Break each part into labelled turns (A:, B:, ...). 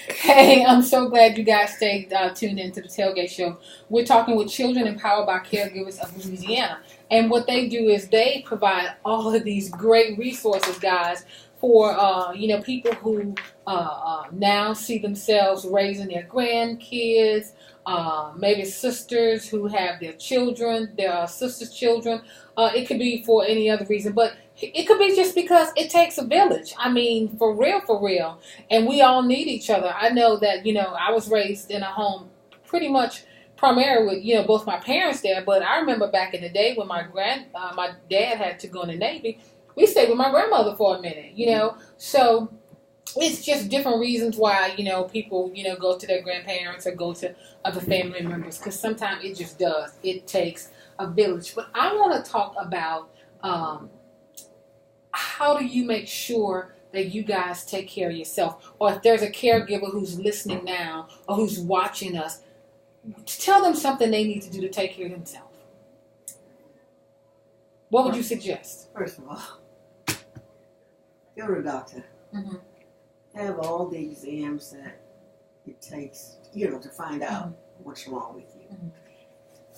A: Hey, I'm so glad you guys stayed tuned into the Tailgate Show. We're talking with children empowered by Caregivers of Louisiana. And what they do is they provide all of these great resources, guys, for people who now see themselves raising their grandkids, maybe sisters who have their children, their sisters' children. It could be for any other reason, but it could be just because it takes a village. I mean, for real, for real. And we all need each other. I know that, I was raised in a home pretty much primarily with, both my parents there. But I remember back in the day when my dad had to go in the Navy, we stayed with my grandmother for a minute, So it's just different reasons why, people, go to their grandparents or go to other family members. Because sometimes it just does. It takes a village. But I want to talk about how do you make sure that you guys take care of yourself? Or if there's a caregiver who's listening now or who's watching us, tell them something they need to do to take care of themselves. What would you suggest?
B: First of all, go to the doctor.
A: Mm-hmm.
B: Have all the exams that it takes, to find out
A: Mm-hmm.
B: what's wrong with you.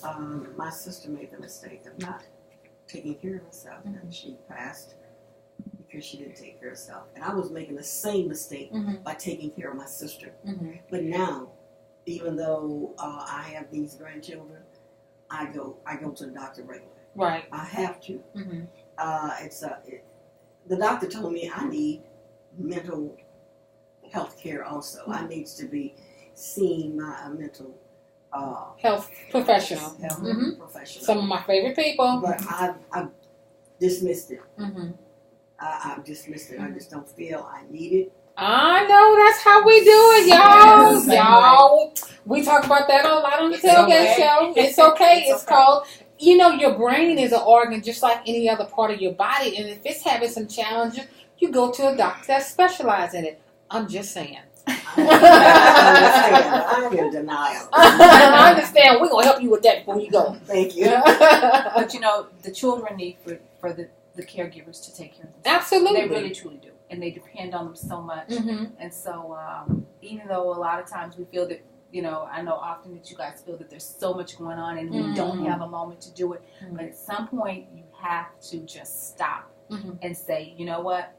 A: Mm-hmm.
B: My sister made the mistake of not taking care of herself,
A: Mm-hmm.
B: and she passed because she didn't take care of herself. And I was making the same mistake
A: Mm-hmm.
B: by taking care of my sister.
A: Mm-hmm.
B: But now, even though I have these grandchildren, I go to the doctor regularly.
A: Right.
B: I have to.
A: Mm-hmm.
B: The doctor told me I need mental health care also.
A: Mm-hmm.
B: I need to be seeing my mental
A: Health professional.
B: health
A: Mm-hmm.
B: professional.
A: Some of my favorite people.
B: But I've dismissed it.
A: Mm-hmm.
B: I've dismissed it. I just don't feel I need it.
A: I know that's how we do it, y'all. Y'all, we talk about that a lot on the Tailgate Show. It's okay. It's called, your brain is an organ just like any other part of your body. And if it's having some challenges, you go to a doctor that specializes in it. I'm just saying.
B: I'm in denial.
A: I understand. We're going to help you with that before you go.
B: Thank you.
C: But the children need for the caregivers to take care of them.
A: Absolutely.
C: They really truly do. And they depend on them so much.
A: Mm-hmm.
C: And so even though a lot of times we feel that, I know often that you guys feel that there's so much going on and we don't have a moment to do it.
A: Mm-hmm.
C: But at some point you have to just stop and say, you know what,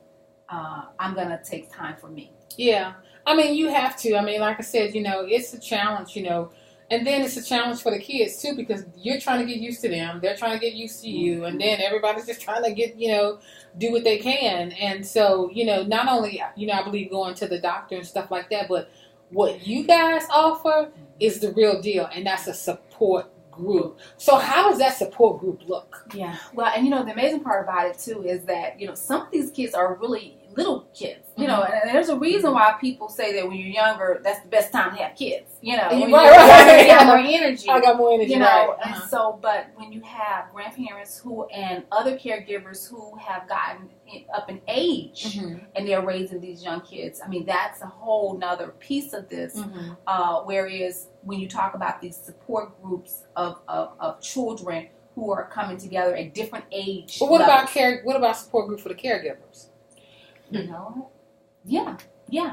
C: I'm going to take time for me.
A: Yeah. I mean, you have to. I mean, like I said, it's a challenge, and then it's a challenge for the kids too, because you're trying to get used to them. They're trying to get used to you. And then everybody's just trying to get, do what they can. And so, not only, I believe going to the doctor and stuff like that, but what you guys offer is the real deal. And that's a support group. So how does that support group look?
C: Yeah. Well, and the amazing part about it too is that, some of these kids are really little kids, and there's a reason why people say that when you're younger, that's the best time to have kids, when you're younger, you have more energy.
A: I got more energy, right.
C: And so, but when you have grandparents and other caregivers who have gotten up in age and they're raising these young kids, I mean, that's a whole nother piece of this. Whereas when you talk about these support groups of children who are coming together at different age
A: But what
C: levels.
A: what about support group for the caregivers?
C: Yeah.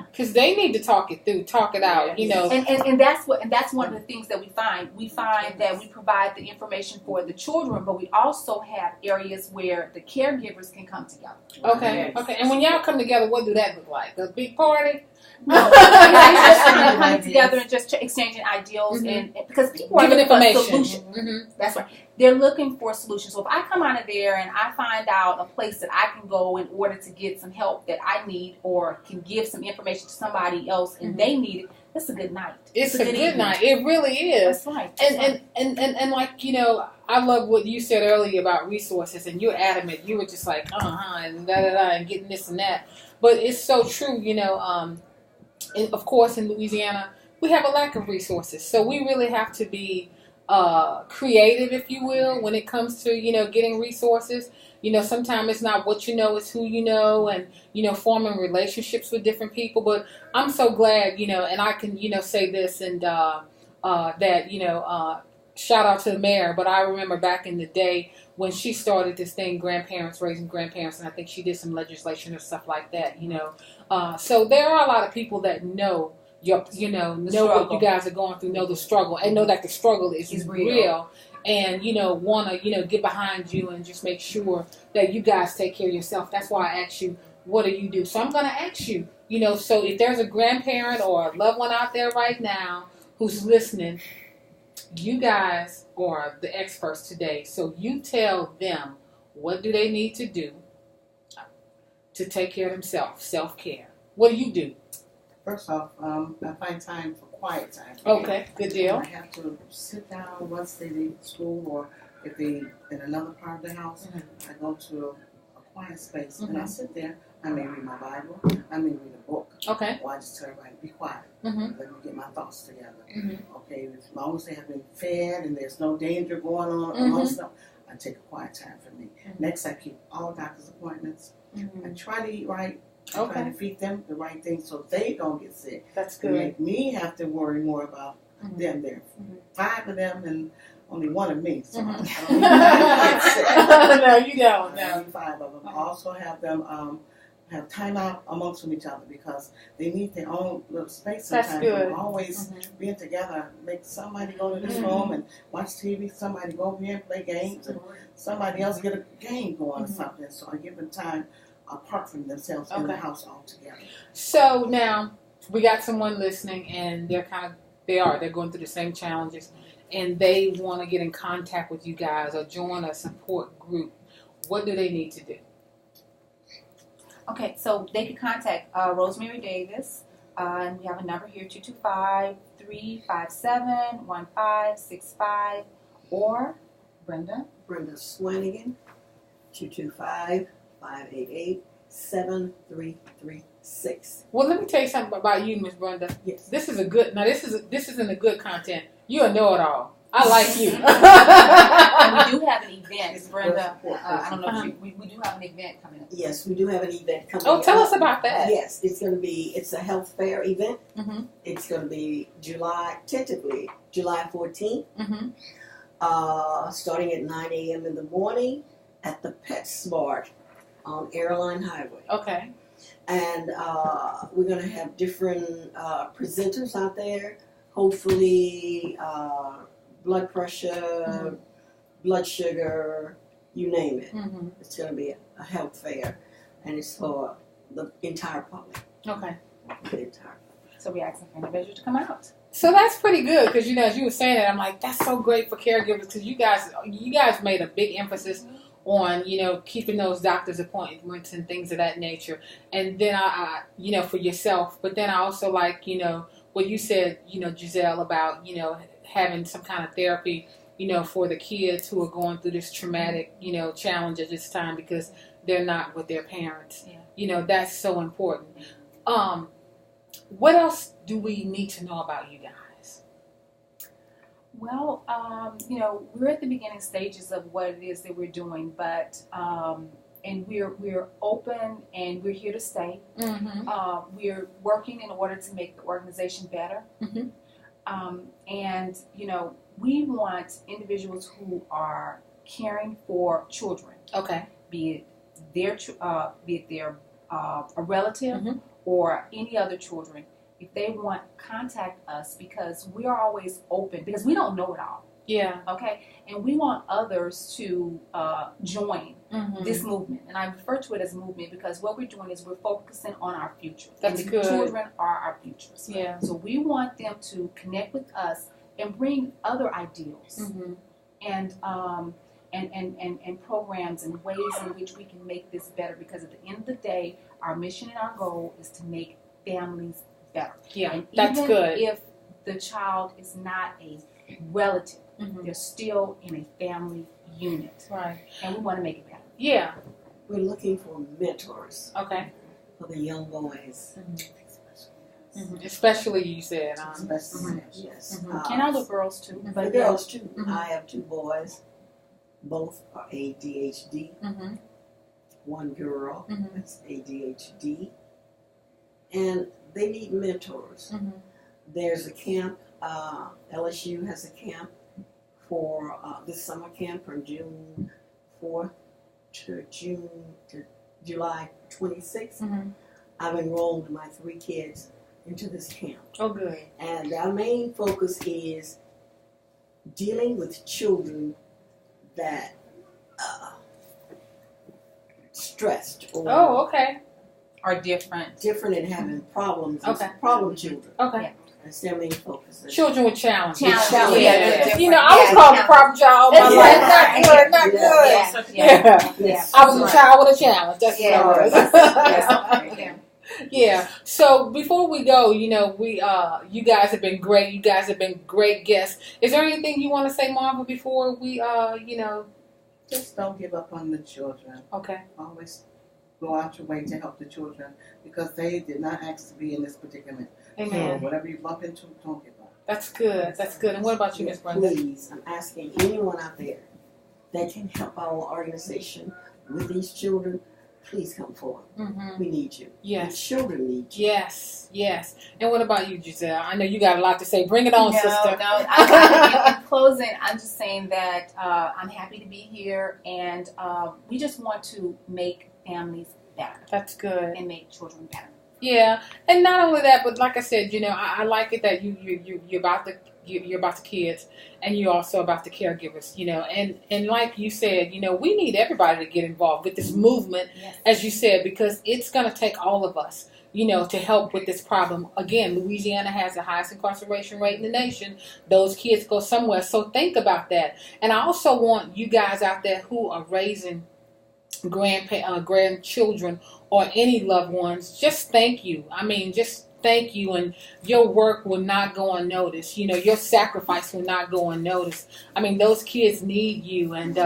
A: Because they need to talk it out,
C: And that's one of the things that we find. We find that we provide the information for the children, but we also have areas where the caregivers can come together.
A: Okay. And when y'all come together, what do that look like? A big party?
C: No, just coming together and just exchanging ideals and because people are
A: Giving
C: looking for a
A: information.
C: solution. That's right. They're looking for a solution. So if I come out of there and I find out a place that I can go in order to get some help that I need or can give some information to somebody else and they need it, that's a good night.
A: It's a good night. It really is.
C: That's right.
A: And like, I love what you said earlier about resources, and you're adamant. You were just like, and da-da-da, and getting this and that. But it's so true, and of course, in Louisiana, we have a lack of resources. So we really have to be creative, if you will, when it comes to, getting resources. Sometimes it's not what you know, it's who you know, and, forming relationships with different people. But I'm so glad, and I can, say this and that, shout out to the mayor. But I remember back in the day when she started this thing, grandparents raising grandparents, and I think she did some legislation or stuff like that, So there are a lot of people that know your know what you guys are going through, know the struggle, and know that the struggle is real. And want to get behind you and just make sure that you guys take care of yourself. That's why I asked you, what do you do? So I'm going to ask you, so if there's a grandparent or a loved one out there right now who's listening, you guys are the experts today. So you tell them, what do they need to do to take care of themselves, self-care? What do you do?
D: First off, I find time for quiet time.
A: Okay, good deal.
D: I have to sit down once they leave school, or if they in another part of the house, I go to a quiet space and I sit there. I may read my Bible, I may read a book.
A: Okay.
D: Or I just tell everybody, be quiet. Let me get my thoughts together. Okay, as long as they have been fed and there's no danger going on amongst them, I take a quiet time for me. Next, I keep all doctor's appointments. I try to eat right. I try to feed them the right things so they don't get sick.
A: That's
D: good. Make me have to worry more about them. There are 5 of them and only 1 of me. So I don't even get sick.
A: No, you don't.
D: I need 5 of them. I also have them have time out amongst each other because they need their own little space sometimes.
A: That's good.
D: Always being together. Make somebody go to this room and watch TV. Somebody go over here and play games. And somebody else get a game going or something. So I give them time apart from themselves in the house altogether.
A: So now we got someone listening, and they're going through the same challenges, and they want to get in contact with you guys or join a support group. What do they need to do?
C: Okay, so they can contact Rosemary Davis, and we have a number here, 225-357-1565, or Brenda
B: Swanigan, 225-588-7336.
A: Well, let me tell you something about you, Miss Brenda.
B: Yes.
A: This isn't a good content. You're a know-it-all. I like you.
C: And we do have an event, Brenda. I don't know if we do have an event coming up.
B: Yes, we do have an event coming up.
A: Oh, tell us about that.
B: Yes, it's a health fair event. It's going to be tentatively July 14th, starting at 9 a.m. in the morning at the PetSmart on Airline Highway.
A: Okay.
B: And we're going to have different presenters out there. Hopefully, blood pressure, blood sugar, you name it. It's going to be a health fair, and it's for the entire public.
A: Okay.
B: The entire public.
C: So we're asking for individuals to come out.
A: So that's pretty good because as you were saying that, I'm like, that's so great for caregivers because you guys made a big emphasis on keeping those doctor's appointments and things of that nature, and then I for yourself. But then I also like what you said, Giselle, about having some kind of therapy, for the kids who are going through this traumatic, challenge at this time because they're not with their parents. Yeah. That's so important. What else do we need to know about you guys?
C: Well, we're at the beginning stages of what it is that we're doing, but and we're open and we're here to stay. We're working in order to make the organization better. And we want individuals who are caring for children.
A: Okay.
C: Be it a relative or any other children. If they want, contact us because we are always open because we don't know it all.
A: Yeah.
C: Okay. And we want others to join this movement. And I refer to it as a movement because what we're doing is we're focusing on our future.
A: That's
C: and
A: good.
C: Children are our futures.
A: Yeah.
C: So we want them to connect with us and bring other ideals and programs and ways in which we can make this better because at the end of the day, our mission and our goal is to make families better.
A: Yeah,
C: and
A: that's good.
C: If the child is not a relative, they're still in a family unit.
A: Right.
C: And we want to make it better.
A: Yeah.
B: We're looking for mentors.
A: Okay.
B: For the young boys.
A: Especially, you said.
B: Especially, yes.
C: And other girls too.
B: But the girls too. I have 2 boys. Both are ADHD. One girl that's ADHD. And they need mentors. There's a camp. LSU has a camp for this summer camp from June 4th to July 26th. I've enrolled my 3 kids into this camp.
A: Oh, good.
B: And our main focus is dealing with children that stressed or
A: Oh, okay.
C: Are different.
B: and having problems.
A: Okay.
B: It's problem children.
A: Okay.
C: Yeah.
B: That's their main focus.
A: Children with challenges.
C: Challenges.
A: Yeah.
C: Yeah.
A: You know, I was called a problem child all my life. Not good, not good.
C: Yeah.
B: Yes.
A: I was a child with a challenge. That's
C: Yeah.
A: what I was.
C: Yeah.
A: Yeah. So before we go, you know, you guys have been great. You guys have been great guests. Is there anything you want to say, Marva, before we,
D: Just don't give up on the children.
A: Okay.
D: Always go out your way to help the children because they did not ask to be in this predicament.
A: Amen.
D: So whatever you bump into, don't give up.
A: That's good. That's good. And what about you, Miss Brenda?
B: Please, I'm asking anyone out there that can help our organization with these children, please come forward.
A: Mm-hmm.
B: We need you.
A: Yes.
B: The children need you.
A: Yes. Yes. And what about you, Giselle? I know you got a lot to say. Bring it on, sister.
C: In closing, I'm just saying that I'm happy to be here, and we just want to make families better
A: That's good.
C: and make children better.
A: Yeah, and not only that, but like I said, you know, I like it that you're about the kids, and you're also about the caregivers, you know, and like you said, you know, we need everybody to get involved with this movement,
C: Yes.
A: as you said, because it's going to take all of us, you know, to help with this problem. Again, Louisiana has the highest incarceration rate in the nation. Those kids go somewhere, so think about that. And I also want you guys out there who are raising grandchildren or any loved ones, just thank you. I mean, just thank you, and your work will not go unnoticed. You know, your sacrifice will not go unnoticed. I mean, those kids need you, and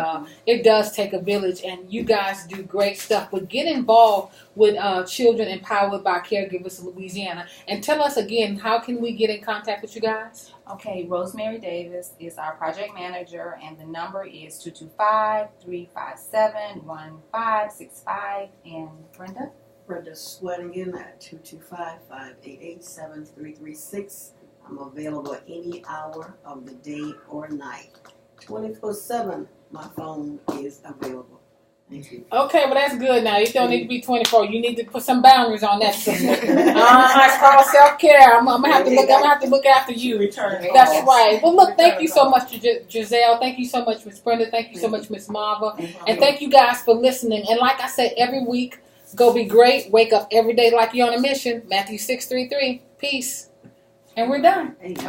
A: it does take a village, and you guys do great stuff. But get involved with Children Empowered by Caregivers of Louisiana, and tell us again, how can we get in contact with you guys?
C: Okay, Rosemary Davis is our project manager, and the number is 225-357-1565. And Brenda?
B: Brenda Sweatingen at 225-588-7336. I'm available any hour of the day or night. 24/7, my phone is available. Thank you.
A: Okay, well that's good. Now you don't need to be 24. You need to put some boundaries on that. It's called self-care. I'm gonna have to look. I'm gonna have to look after you. That's right. Well, look, thank you so much, Giselle. Thank you so much, Miss Brenda. Thank you so much, Miss Marva. And thank you guys for listening. And like I said, every week, go be great. Wake up every day like you're on a mission. Matthew 6:33. Peace. And we're done.
B: Amen.